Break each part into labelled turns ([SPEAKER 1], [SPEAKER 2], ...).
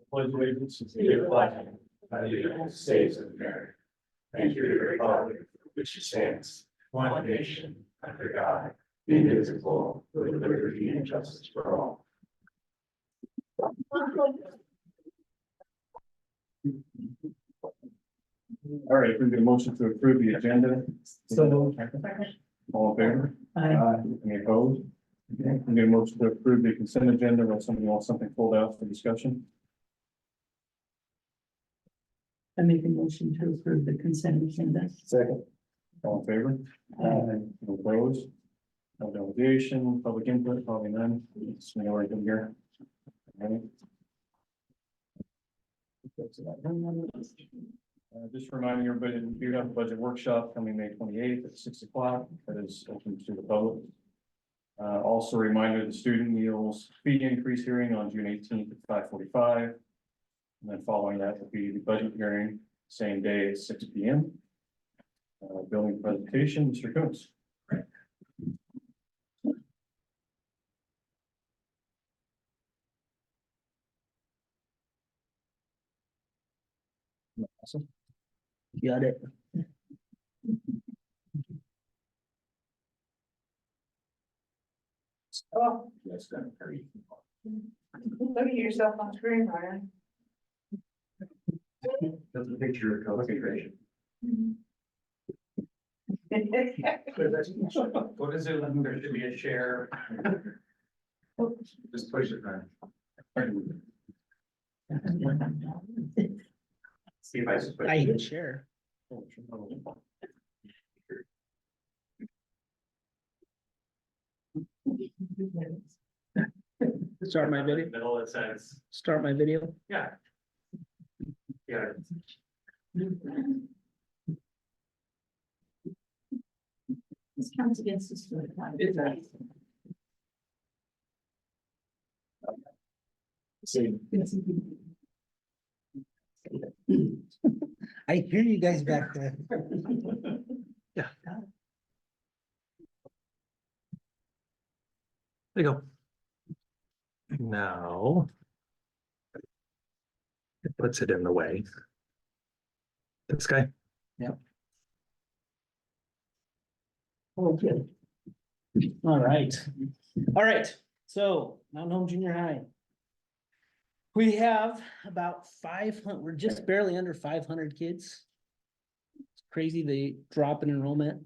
[SPEAKER 1] Pledge allegiance to the flag of the United States of America, and to the republic for which it stands, one nation, under God, indivisible, with liberty and justice for all. All right, we get a motion to approve the agenda.
[SPEAKER 2] So.
[SPEAKER 1] All in favor?
[SPEAKER 2] Aye.
[SPEAKER 1] Any opposed? Okay, we get a motion to approve the consent agenda, or somebody wants something pulled out for discussion.
[SPEAKER 2] I make a motion to approve the consent agenda.
[SPEAKER 1] Second. All in favor? Any opposed? No delegation, public input, probably none. It's minority here. All right. Just reminding everybody, that we do have a budget workshop coming May 28th at 6 o'clock. That is open to the public. Also a reminder, the student meals fee increase hearing on June 18th at 5:45. And then following that will be the budget hearing, same day at 6 p.m. Building presentation, Mr. Coates. Awesome.
[SPEAKER 2] Got it.
[SPEAKER 3] Oh,
[SPEAKER 1] Yes, that's very.
[SPEAKER 3] look at yourself on screen, Ryan.
[SPEAKER 1] That's a picture of configuration.
[SPEAKER 4] What is it, there should be a share? Just push it, man. See if I just put.
[SPEAKER 2] I hit share. Start my video.
[SPEAKER 4] Middle, it says,
[SPEAKER 2] Start my video.
[SPEAKER 4] yeah. Yeah.
[SPEAKER 3] This counts against us.
[SPEAKER 2] I hear you guys back there.
[SPEAKER 4] Yeah. There you go. Now. It puts it in the way. This guy.
[SPEAKER 2] Okay. All right. All right. So Mountain Home Junior High. We have about 500, we're just barely under 500 kids. It's crazy, the drop in enrollment.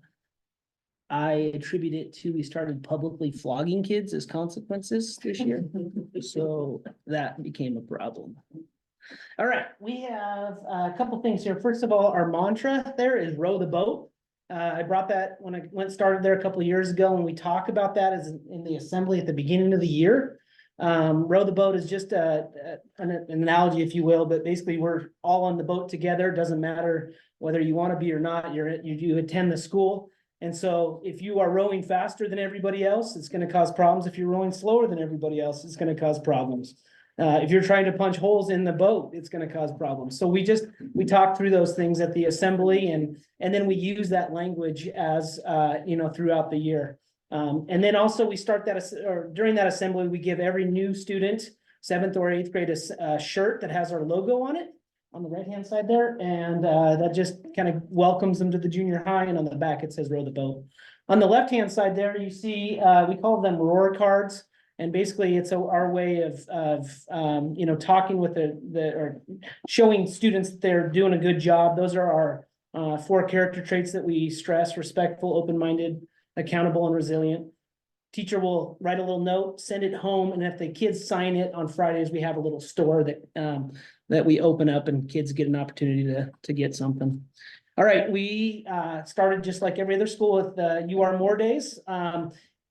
[SPEAKER 2] I attribute it to, we started publicly flogging kids as consequences this year. So that became a problem. All right, we have a couple things here. First of all, our mantra there is row the boat. I brought that when I started there a couple of years ago, and we talk about that as in the assembly at the beginning of the year. Row the boat is just an analogy, if you will, but basically we're all on the boat together. Doesn't matter whether you want to be or not, you attend the school. And so if you are rowing faster than everybody else, it's going to cause problems. If you're rowing slower than everybody else, it's going to cause problems. If you're trying to punch holes in the boat, it's going to cause problems. So we talk through those things at the assembly, and then we use that language as throughout the year. And then also we start that, or during that assembly, we give every new student, 7th or 8th grade, a shirt that has our logo on it on the right-hand side there. And that just kind of welcomes them to the junior high. And on the back, it says row the boat. On the left-hand side there, you see, we call them roar cards. And basically it's our way of talking with or showing students that they're doing a good job. Those are our 4 character traits that we stress: respectful, open-minded, accountable, and resilient. Teacher will write a little note, send it home, and if the kids sign it on Fridays, we have a little store that we open up, and kids get an opportunity to get something. All right, we started just like every other school with You Are More days.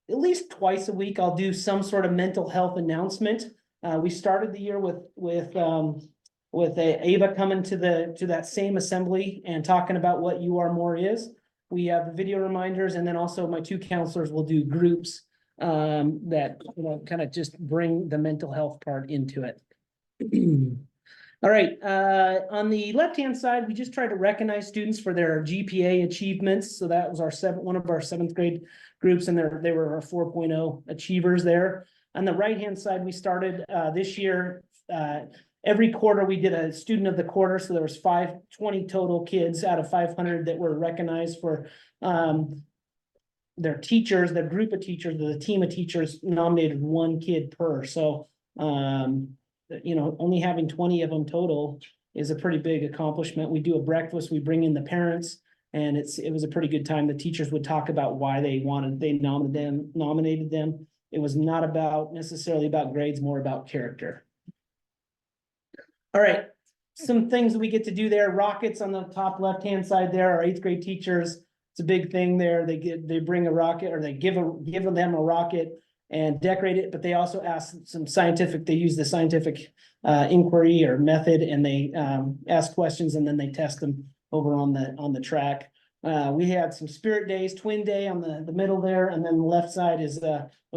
[SPEAKER 2] At least twice a week, I'll do some sort of mental health announcement. We started the year with Ava coming to that same assembly and talking about what You Are More is. We have video reminders, and then also my 2 counselors will do groups that kind of just bring the mental health part into it. All right, on the left-hand side, we just try to recognize students for their GPA achievements. So that was one of our 7th grade groups, and they were our 4.0 achievers there. On the right-hand side, we started, this year, every quarter, we did a student of the quarter, so there was 520 total kids out of 500 that were recognized for, their teachers, their group of teachers, the team of teachers nominated one kid per, so, only having 20 of them total is a pretty big accomplishment. We do a breakfast, we bring in the parents, and it was a pretty good time. The teachers would talk about why they nominated them. It was not necessarily about grades, more about character. All right, some things that we get to do there. Rockets on the top left-hand side there, our 8th grade teachers. It's a big thing there. They bring a rocket, or they give them a rocket and decorate it, but they also they use the scientific inquiry or method, and they ask questions, and then they test them over on the track. We had some spirit days, twin day on the middle there, and then the left side was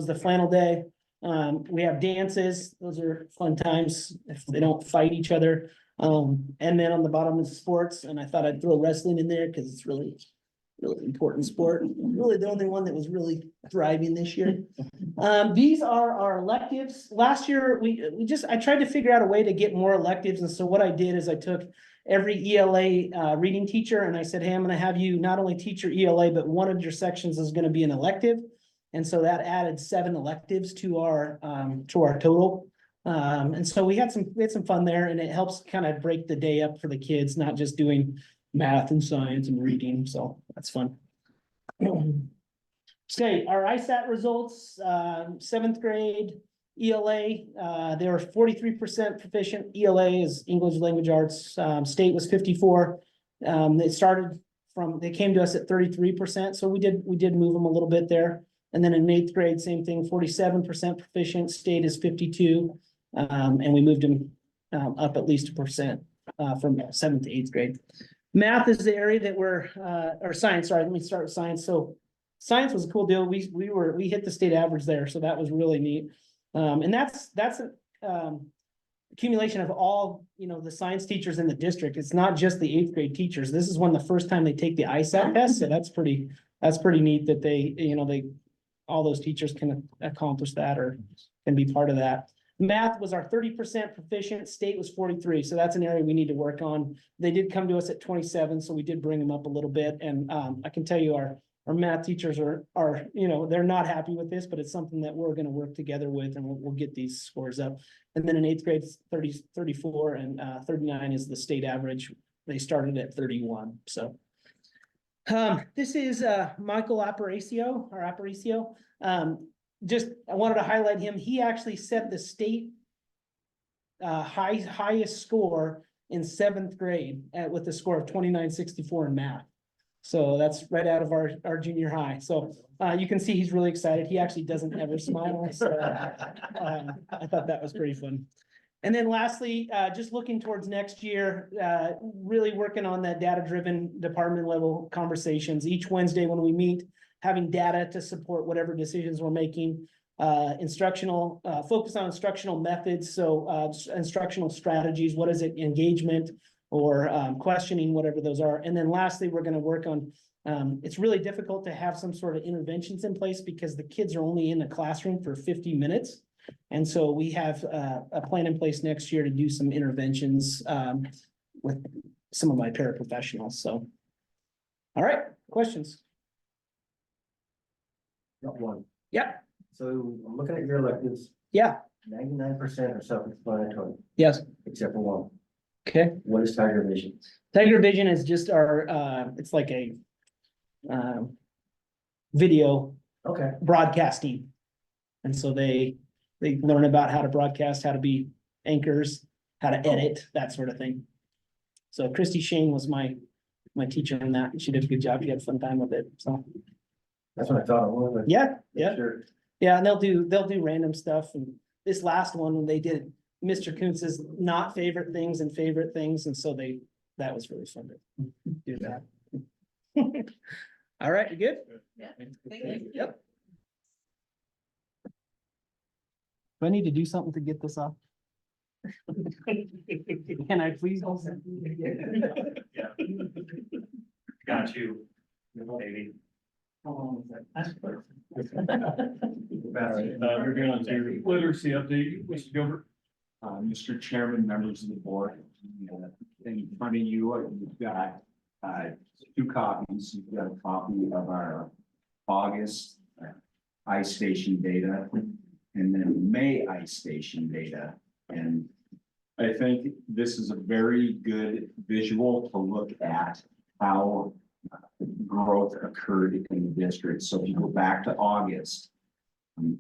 [SPEAKER 2] the flannel day. We have dances. Those are fun times if they don't fight each other. And then on the bottom is sports, and I thought I'd throw wrestling in there because it's really important sport. Really the only one that was really thriving this year. These are our electives. Last year, I tried to figure out a way to get more electives. And so what I did is I took every ELA reading teacher and I said, hey, I'm going to have you not only teach your ELA, but one of your sections is going to be an elective. And so that added 7 electives to our total. And so we had some fun there, and it helps kind of break the day up for the kids, not just doing math and science and reading. So that's fun. Okay, our ISAT results, 7th grade ELA, they were 43% proficient. ELA is English Language Arts. State was 54. They came to us at 33%. So we did move them a little bit there. And then in 8th grade, same thing, 47% proficient. State is 52. And we moved them up at least 1% from 7th to 8th grade. Math is the area that or science, sorry, let me start with science. So science was a cool deal. We hit the state average there, so that was really neat. And that's an accumulation of all, the science teachers in the district. It's not just the 8th grade teachers. This is the first time they take the ISAT test, so that's pretty neat that they all those teachers can accomplish that or can be part of that. Math was our 30% proficient, state was 43, so that's an area we need to work on. They did come to us at 27, so we did bring them up a little bit, and I can tell you our math teachers are they're not happy with this, but it's something that we're going to work together with, and we'll get these scores up. And then in 8th grade, 34, and 39 is the state average. They started at 31, so. This is Michael Aparicio. I wanted to highlight him. He actually set the state highest score in 7th grade with a score of 2964 in math. So that's right out of our junior high. So you can see he's really excited. He actually doesn't ever smile. So I thought that was pretty fun. And then lastly, just looking towards next year, really working on that data-driven department level conversations. Each Wednesday when we meet, having data to support whatever decisions we're making, focus on instructional methods. So instructional strategies, what is it, engagement or questioning, whatever those are. And then lastly, we're going to work on, it's really difficult to have some sort of interventions in place because the kids are only in the classroom for 50 minutes. And so we have a plan in place next year to do some interventions with some of my paraprofessionals. So, all right, questions?
[SPEAKER 5] Got one.
[SPEAKER 2] Yeah.
[SPEAKER 5] So I'm looking at your electives,
[SPEAKER 2] Yeah.
[SPEAKER 5] 99% are self-explanatory,
[SPEAKER 2] Yes.
[SPEAKER 5] except for one.
[SPEAKER 2] Okay.
[SPEAKER 5] What is Tiger Vision?
[SPEAKER 2] Tiger Vision is just our, it's like a video
[SPEAKER 5] Okay.
[SPEAKER 2] broadcasting. And so they learn about how to broadcast, how to be anchors, how to edit, that sort of thing. So Christy Shane was my teacher in that. She did a good job. She had a fun time with it. So
[SPEAKER 5] That's what I thought it was. but-
[SPEAKER 2] yeah.
[SPEAKER 5] Sure.
[SPEAKER 2] Yeah, and they'll do random stuff. And this last one, when they did Mr. Kuntz's not favorite things and favorite things, and so that was really fun to do that. All right, you good?
[SPEAKER 3] Yeah. Thank you.
[SPEAKER 2] Yep. Do I need to do something to get this off? Can I please?
[SPEAKER 4] Yeah. Got you, maybe.
[SPEAKER 1] Moving on to literacy update, Mr. Gilbert.
[SPEAKER 6] Mr. Chairman, members of the board, in front of you, you've got, two copies. You've got a copy of our August ice station data and then May ice station data. And I think this is a very good visual to look at how growth occurred in the district. So if you go back to August,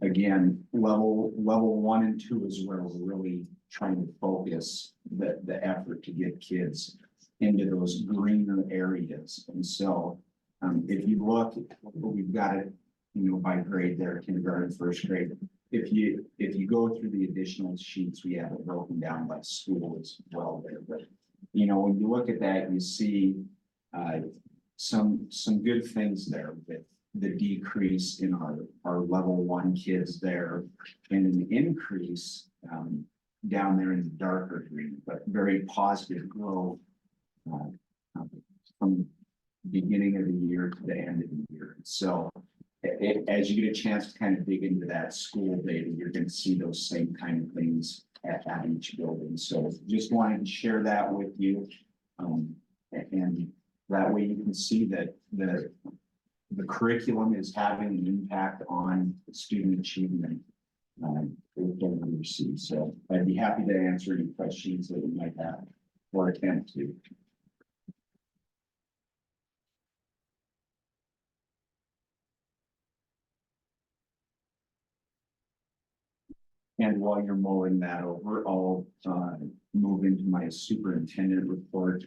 [SPEAKER 6] again, level 1 and 2 is where we're really trying to focus the effort to get kids into those greener areas. And so if you look, we've got it, by grade there, kindergarten, first grade. If you go through the additional sheets, we have it broken down by school as well there. But, when you look at that, you see some good things there with the decrease in our level 1 kids there and an increase down there in the darker green, but very positive growth from beginning of the year to the end of the year. So as you get a chance to kind of dig into that school data, you're going to see those same kind of things at each building. So just wanted to share that with you. And that way you can see that the curriculum is having an impact on student achievement. Within the receive. So I'd be happy to answer any questions that you might have or attempt to. And while you're mulling that over, I'll move into my superintendent report.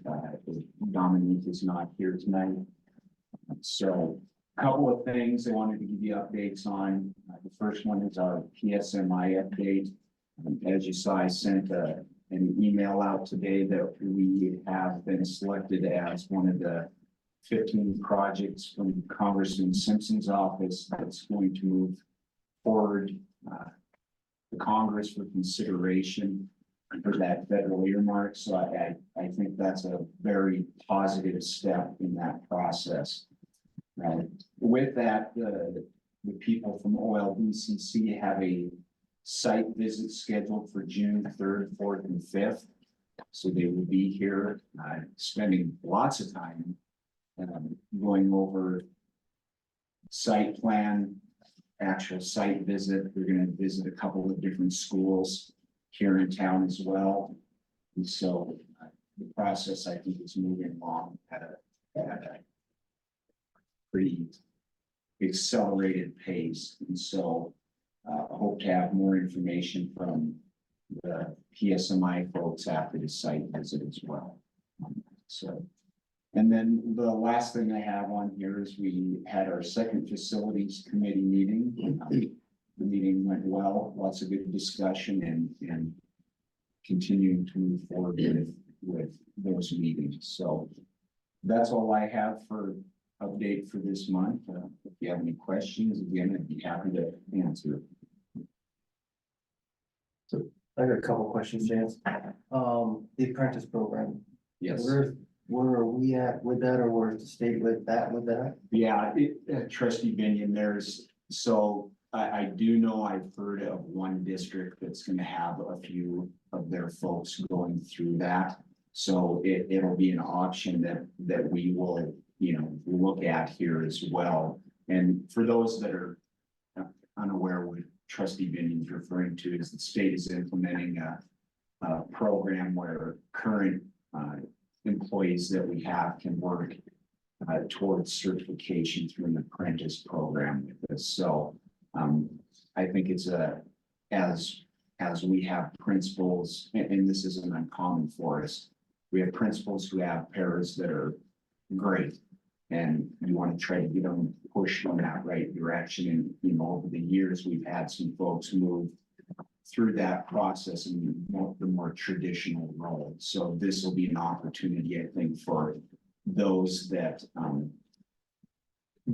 [SPEAKER 6] Dominique is not here tonight. So a couple of things I wanted to give you updates on. The first one is our PSMI update. As you saw, I sent an email out today that we have been selected as one of the 15 projects from Congressman Simpson's office that's going to move forward the Congress for consideration for that federal earmark. So I think that's a very positive step in that process. With that, the people from OLBCC have a site visit scheduled for June 3rd, 4th, and 5th. So they will be here spending lots of time going over site plan, actual site visit. We're going to visit a couple of different schools here in town as well. And so the process, I think, is moving along at a pretty accelerated pace. And so I hope to have more information from the PSMI folks after the site visit as well. So, and then the last thing I have on here is we had our second facilities committee meeting. The meeting went well, lots of good discussion and continuing to move forward with those meetings. So that's all I have for update for this month. If you have any questions, again, I'd be happy to answer.
[SPEAKER 5] So I got a couple questions, Chance. The apprentice program.
[SPEAKER 6] Yes.
[SPEAKER 5] Where are we at with that, or where's the state with that?
[SPEAKER 6] Yeah, Trustee Binion, so I do know I've heard of one district that's gonna have a few of their folks going through that. So it'll be an option that we will, look at here as well. And for those that are unaware what Trustee Binion's referring to, is the state is implementing a program where current employees that we have can work towards certification through an apprentice program with this. So I think it's as we have principals, and this isn't uncommon for us, we have principals who have pairs that are great, and you want to try to get them pushed in that right direction. And over the years, we've had some folks move through that process and the more traditional role. So this will be an opportunity, I think, for those that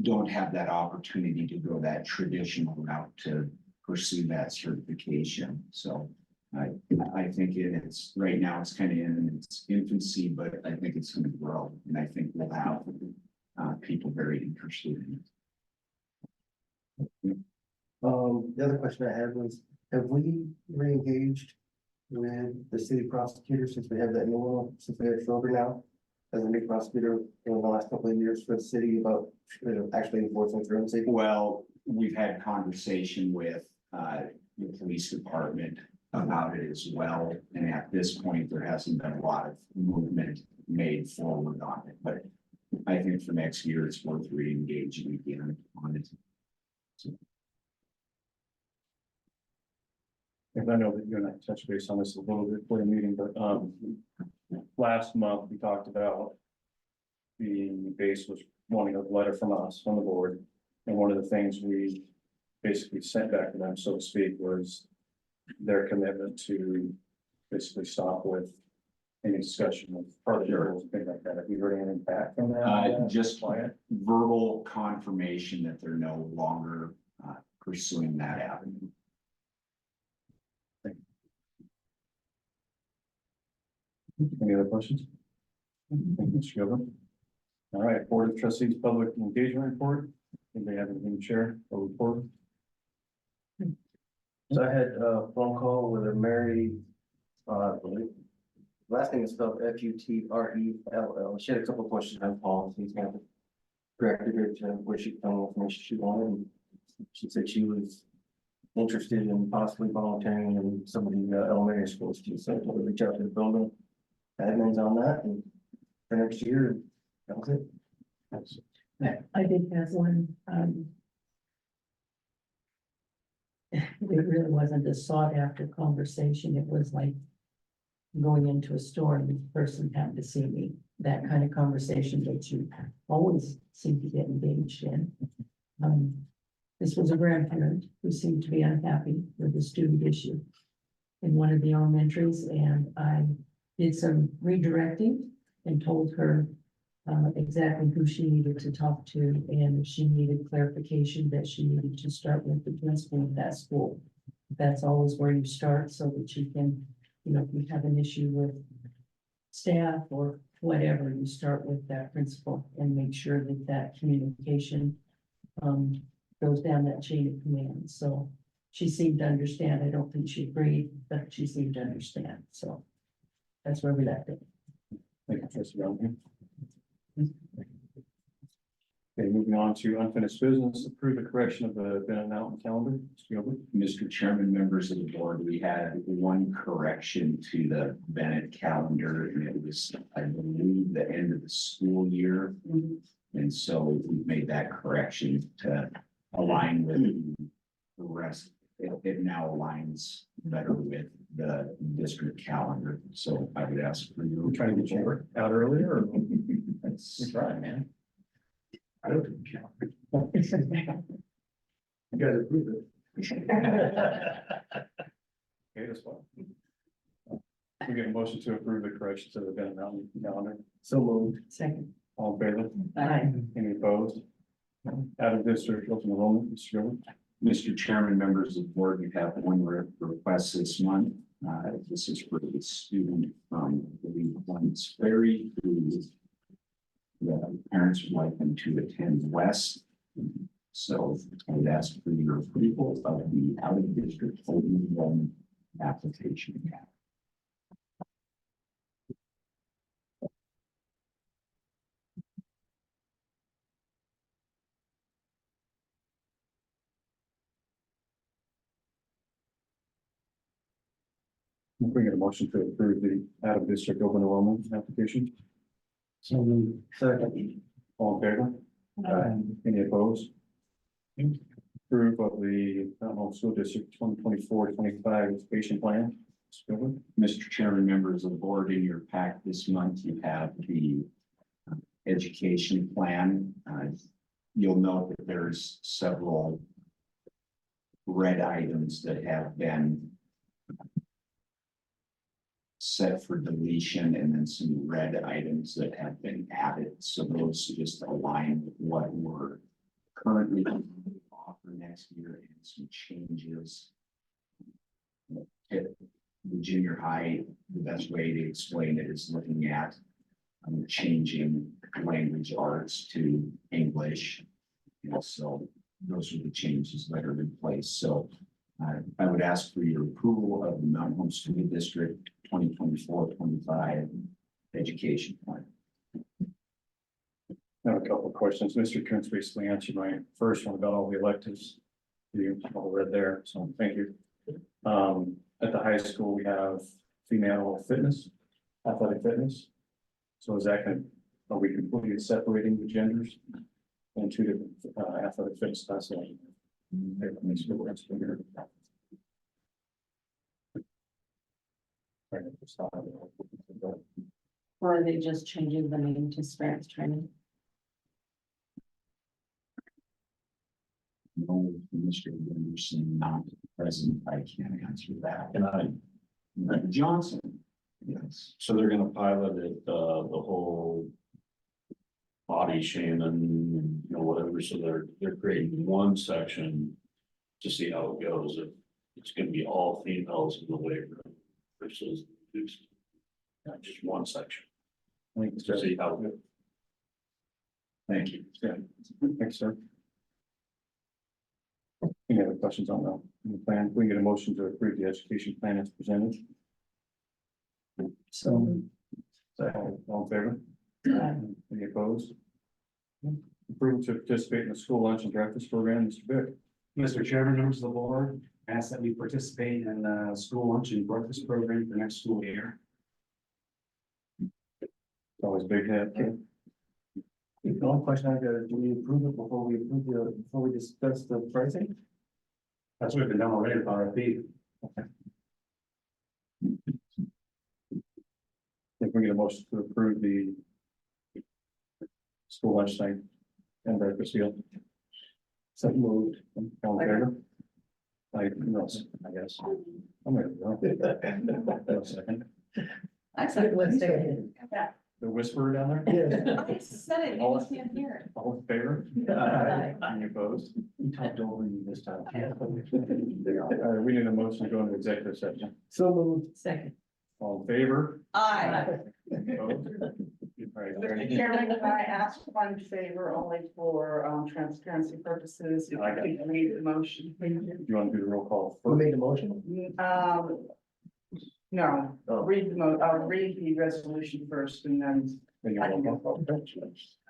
[SPEAKER 6] don't have that opportunity to go that traditional route to pursue that certification. So I think it's right now it's kind of in its infancy, but I think it's going to grow, and I think we'll have people very interested in it.
[SPEAKER 5] The other question I had was, have we re-engaged with the city prosecutor since we have that new one, since we have Schroeder now? As a new prosecutor in the last couple of years for the city about actually enforcing truancy?
[SPEAKER 6] Well, we've had conversation with the police department about it as well. And at this point, there hasn't been a lot of movement made forward on it, but I think for next year, it's worth re-engaging again on it.
[SPEAKER 1] And I know that you and I touched base on this a little bit for the meeting, but, last month we talked about the base was wanting a letter from us, from the board. And one of the things we basically sent back to them, so to speak, was their commitment to basically stop with any discussion of partnerships and things like that. Have you heard anything back from that?
[SPEAKER 6] Just
[SPEAKER 1] Quiet?
[SPEAKER 6] verbal confirmation that they're no longer pursuing that avenue.
[SPEAKER 1] Any other questions? Thank you, Mr. Gilbert. All right, Board of Trustees, Public Engagement Report. Anybody have anything to share or report?
[SPEAKER 5] So I had a phone call with a Mary, last name is spelled Futrell. She had a couple of questions on policies, kind of directed her to where she found the information she wanted. And she said she was interested in possibly volunteering in some of the elementary schools too, so I told her to reach out to the building admins on that, and for next year, that was it.
[SPEAKER 7] I did have one, it really wasn't a sought after conversation. It was like going into a store and the person happened to see me, that kind of conversation that you always seem to get engaged in. This was a grandparent who seemed to be unhappy with the student issue in one of the elementaries, and I did some redirecting and told her exactly who she needed to talk to, and if she needed clarification, that she needed to start with the principal of that school. That's always where you start, so that you can, you know, if you have an issue with staff or whatever, you start with that principal and make sure that that communication goes down that chain of command. So she seemed to understand. I don't think she agreed, but she seemed to understand. So that's where we left it.
[SPEAKER 1] Thank you, Trustee Young. Okay, moving on to unfinished business, approve the correction of the Bennett Mountain calendar. Mr. Gilbert.
[SPEAKER 6] Mr. Chairman, members of the board, we had one correction to the Bennett calendar, and it was, I believe, the end of the school year. And so we made that correction to align with the rest. It now aligns better with the district calendar. So I would ask for your.
[SPEAKER 1] We're trying to get you out earlier or?
[SPEAKER 6] That's-
[SPEAKER 1] You're trying, man.
[SPEAKER 6] I don't think calendar.
[SPEAKER 5] You gotta approve it.
[SPEAKER 1] Okay, that's fine. We get a motion to approve the correction to the Bennett Mountain calendar.
[SPEAKER 5] So moved.
[SPEAKER 7] Second.
[SPEAKER 1] All in favor?
[SPEAKER 7] Aye.
[SPEAKER 1] Any opposed? Out of district open enrollment, Mr. Gilbert.
[SPEAKER 6] Mr. Chairman, members of the board, we have one request this month. This is for the student from the Clements Ferry, who the parents would like them to attend West. So I would ask for your approval of the out of district open enrollment application.
[SPEAKER 1] We get a motion to approve the out of district open enrollment application.
[SPEAKER 5] So moved. Second.
[SPEAKER 1] All in favor? Any opposed? Approve of the Mountain Home School District 2024-25 education plan. Mr. Gilbert.
[SPEAKER 6] Mr. Chairman, members of the board, in your pack this month, you have the education plan. You'll note that there's several red items that have been set for deletion, and then some red items that have been added. So those just align with what we're currently offer next year, and some changes. At the junior high, the best way to explain it is looking at changing language arts to English. And so those are the changes that are in place. So I would ask for your approval of the Mount Home School District 2024-25 education plan.
[SPEAKER 1] I have a couple of questions. Mr. Coons basically answered my first one about all the electives. You all read there, so thank you. At the high school, we have female fitness, athletic fitness. So is that are we completely separating the genders in two different athletic fitness classes?
[SPEAKER 7] Or are they just changing the name to strength training?
[SPEAKER 6] No, Mr. Anderson, not present, I can't answer that.
[SPEAKER 8] And I,
[SPEAKER 6] Johnson, yes.
[SPEAKER 8] so they're gonna pilot it, the whole body shaming, whatever, so they're creating one section to see how it goes. If it's gonna be all females in the weight room versus just just one section to see how it goes. Thank you.
[SPEAKER 1] Yeah, thanks, sir. Any other questions on the plan? We can get a motion to approve the education plan as presented.
[SPEAKER 7] So,
[SPEAKER 1] All in favor? Any opposed? Approval to participate in the school lunch and breakfast program, Mr. Vick.
[SPEAKER 9] Mr. Chairman, members of the board, ask that we participate in the school lunch and breakfast program for next school year.
[SPEAKER 1] It's always a big hit.
[SPEAKER 5] The only question I got is, do we approve it before we discuss the pricing?
[SPEAKER 9] That's what we've been done already with RFP.
[SPEAKER 1] If we get a motion to approve the school lunch thing and breakfast deal. So moved. All in favor? No, I guess. I'm ready to go. Second.
[SPEAKER 3] I said, let's take it.
[SPEAKER 1] The whisperer down there?
[SPEAKER 3] I said it, you just can't hear it.
[SPEAKER 1] All in favor?
[SPEAKER 3] Aye.
[SPEAKER 1] Any opposed?
[SPEAKER 5] You talked over you this time.
[SPEAKER 1] All right, we need a motion to go into executive session.
[SPEAKER 5] So moved.
[SPEAKER 7] second.
[SPEAKER 1] All in favor?
[SPEAKER 3] Aye.
[SPEAKER 1] Opposed? All right,
[SPEAKER 3] Mr.
[SPEAKER 1] Ernie.
[SPEAKER 3] Chairman, can I ask one favor only for transparency purposes? If
[SPEAKER 1] I
[SPEAKER 3] I
[SPEAKER 1] got
[SPEAKER 3] could read the motion.
[SPEAKER 1] Do you want to do the roll call
[SPEAKER 5] Who
[SPEAKER 1] first?
[SPEAKER 5] made the motion?
[SPEAKER 3] No, I'll read the resolution first and then
[SPEAKER 1] Then you
[SPEAKER 3] I can
[SPEAKER 1] roll call.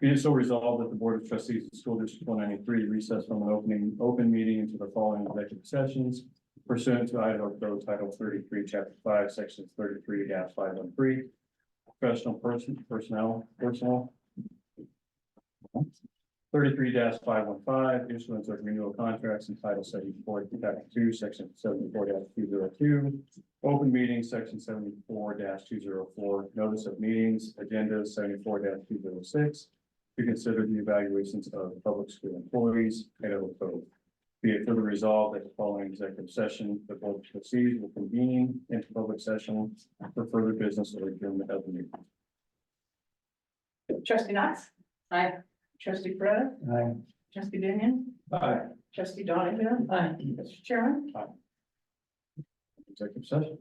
[SPEAKER 1] Be it so resolved that the Board of Trustees of School District 193 recess from an open meeting into the following executive sessions pursuant to Idaho Code Title 33, Chapter 5, Sections 33-513. Professional personnel. 33-515, issuance of renewal contracts in Title 74, Chapter 2, Section 74-202. Open meeting, Section 74-204, notice of meetings, agenda 74-206. To consider the evaluations of public school employees, Idaho Code. Be it further resolved that the following executive session, the Board of Trustees will convene into public session for further business or adjournment of the meeting.
[SPEAKER 3] Trustee Knox? Aye. Trustee Fred?
[SPEAKER 5] Aye.
[SPEAKER 3] Trustee Daniel?
[SPEAKER 1] Aye.
[SPEAKER 3] Trustee Donahue?
[SPEAKER 7] Aye.
[SPEAKER 3] Mr. Chairman?
[SPEAKER 1] Executive session.